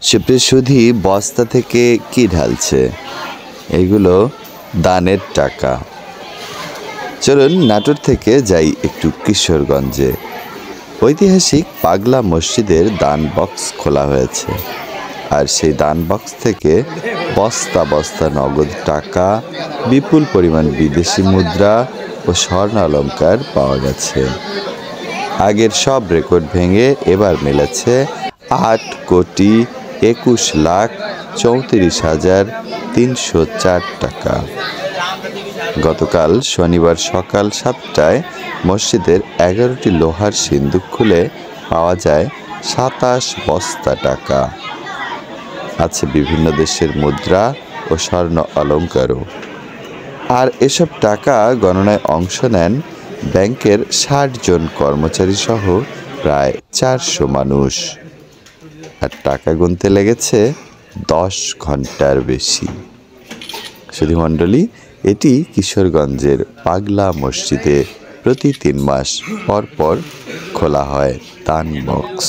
সুপ্রিয় সুধী, বস্তা থেকে কি ঢালছে? এগুলো দানের টাকা। চলুন নাটোর থেকে যাই একটু কিশোরগঞ্জে। ঐতিহাসিক পাগলা মসজিদের দান বক্স খোলা হয়েছে, আর সেই দান বক্স থেকে বস্তা বস্তা নগদ টাকা, বিপুল পরিমাণ বিদেশি মুদ্রা ও স্বর্ণ অলংকার পাওয়া গেছে। আগের সব রেকর্ড ভেঙে এবার মিলেছে 8,21,34,304 টাকা। গতকাল শনিবার সকাল 7টায় মসজিদের 11টি লোহার সিন্দুক খুলে পাওয়া যায় 27 বস্তা টাকা। আছে বিভিন্ন দেশের মুদ্রা ও স্বর্ণ অলংকারও। আর এসব টাকা গণনায় অংশ নেন ব্যাংকের 60 জন কর্মচারী সহ প্রায় 400 মানুষ। আর টাকা গুনতে লেগেছে 10 ঘন্টার বেশি। সুধীমণ্ডলী, এটি কিশোরগঞ্জের পাগলা মসজিদে প্রতি 3 মাস পর পর খোলা হয় দান বক্স।